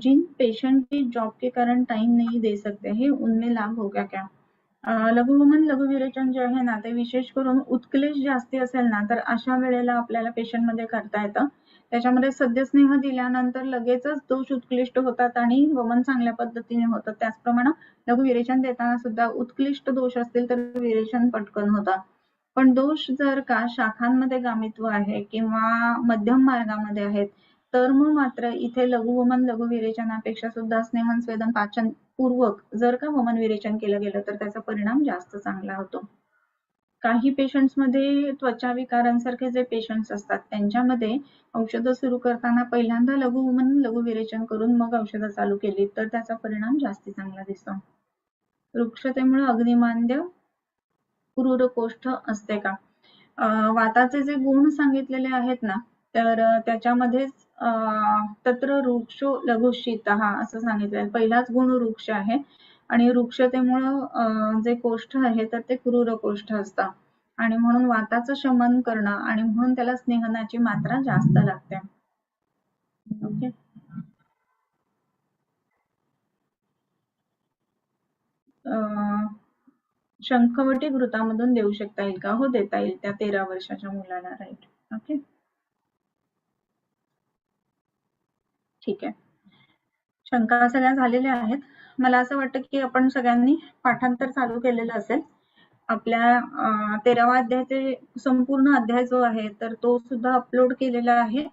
जिन पेशेंट के जॉब के कारण टाइम नहीं दे सकते हैं उनमें लाभ होगा क्या? लघुवमन लघु विरेचन जे आहे ना ते विशेष करून उत्कलेश जास्ती असेल ना तर अशा वेळेला आपल्याला पेशंटमध्ये करता येतं. त्याच्यामध्ये सद्यस्नेह दिल्यानंतर लगेचच दोष उत्क्लिष्ट होतात आणि वमन चांगल्या पद्धतीने होतं. त्याचप्रमाणे लघु विरेचन देताना सुद्धा उत्कृष्ट दोष असतील तर विरेचन पटकन होतं. पण दोष जर का शाखांमध्ये गामित्व आहे किंवा मध्यम मार्गामध्ये आहेत तर मग मात्र इथे लघुवमन लघु विरेचनापेक्षा सुद्धा स्नेहन स्वेदन पाचन पूर्वक जर का वमन विरेचन केलं गेलं तर त्याचा परिणाम जास्त चांगला होतो. काही पेशंट्समध्ये त्वचा विकारांसारखे जे पेशंट्स असतात त्यांच्यामध्ये औषधं सुरू करताना पहिल्यांदा लघुवमन लघु विरेचन करून मग औषधं चालू केली तर त्याचा परिणाम जास्ती चांगला दिसतो. वृक्षतेमुळे अग्निमांद्य क्रूरकोष्ठ असते का? वाताचे जे गुण सांगितलेले आहेत ना तर त्याच्यामध्येच तत्र वृक्षो लघुशीतः असं सांगितलंय. पहिलाच गुण वृक्ष आहे आणि वृक्षतेमुळं जे कोष्ठ आहे तर ते क्रूर कोष्ठ असतं आणि म्हणून वाताचं शमन करणं आणि म्हणून त्याला स्नेहनाची मात्रा जास्त लागते. ओके. शंखवटी घृतामधून देऊ शकता येईल का? हो, देता येईल त्या 13 वर्षाच्या मुलाला. राईट. ओके, ठीक आहे. शंका सगळ्या झालेल्या आहेत. मला असं वाटतं की आपण सगळ्यांनी पाठांतर चालू केलेलं असेल. आपल्या 13वा अध्यायाचे संपूर्ण अध्याय जो आहे तर तो सुद्धा अपलोड केलेला आहे.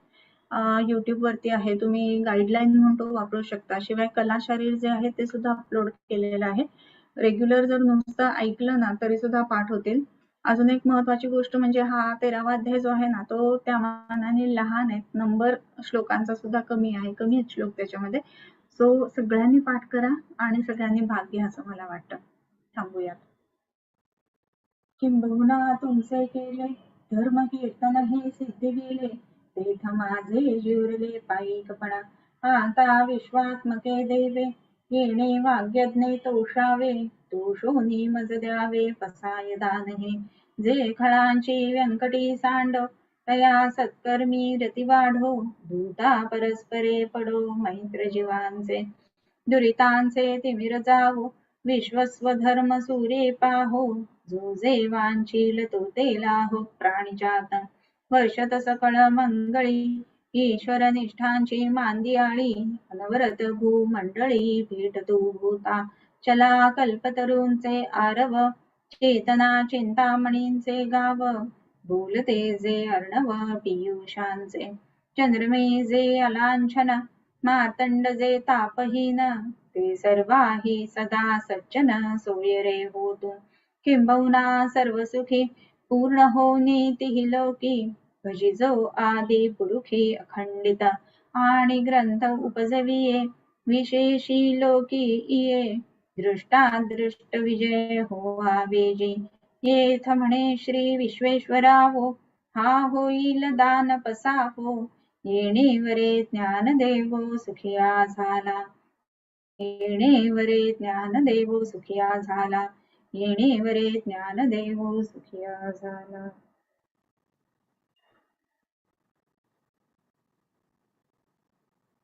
YouTube वरती आहे. तुम्ही गाईडलाईन म्हणून तो वापरू शकता. शिवाय कला शरीर जे आहे ते सुद्धा अपलोड केलेलं आहे. रेग्युलर जर नुसतं ऐकलं ना तरी सुद्धा पाठ होतील. अजून एक महत्वाची गोष्ट म्हणजे हा 13वा अध्याय जो आहे ना तो त्या मानाने लहान आहे. नंबर श्लोकांचा सुद्धा कमी आहे. कमी आहेत श्लोक त्याच्यामध्ये. सो सगळ्यांनी पाठ करा आणि सगळ्यांनी भाग घ्या असं मला वाटतं. थांबूयात. किंबहुना तुमचे केले धर्म कीर्तन हे सिद्धी गेले तेथ माझे जिवरले पायिकपणा आता विश्वात्मके देवे येणे वाग्यज्ञे तोषावे तोषोनी मज द्यावे पसाय दान हे जे खळांची व्यंकटी सांड तया सत्कर्मी रती वाढो दूता परस्परे पडो मैत्र जीवांचे दुरितांचे तिमिर जावो विश्वस्वधर्म सूर्ये पाहो जो जे वांछील तो तेला हो प्राणिजात वर्षत सकळ मंगळी ईश्वर निष्ठांची मांदियाळी अनवरत भूमंडळी पीठ तू भूता चला कल्पतरूंचे आरव चेतना चिंतामणींचे गाव बोलते जे अर्णव पियुषांचे चंद्रमे जे अलांछन मार्तंड जे तापहीन ते सर्वाही सदा सज्जन सोय रे होतू किंबहुना सर्व सुखी पूर्ण होनी तिही लोकी भजिजो आदी पुरुषी अखंडित आणि ग्रंथ उपजविये विशेषी लोकी इये दृष्टा दृष्ट विजय होवा वेजी येथ म्हणे श्री विश्वेश्वरावो हा होईल दान पसाहो येणेवरे ज्ञानदेवो सुखिया झाला येणेवरे ज्ञानदेवो सुखिया झाला येणेवरे ज्ञानदेवो सुखिया झाला.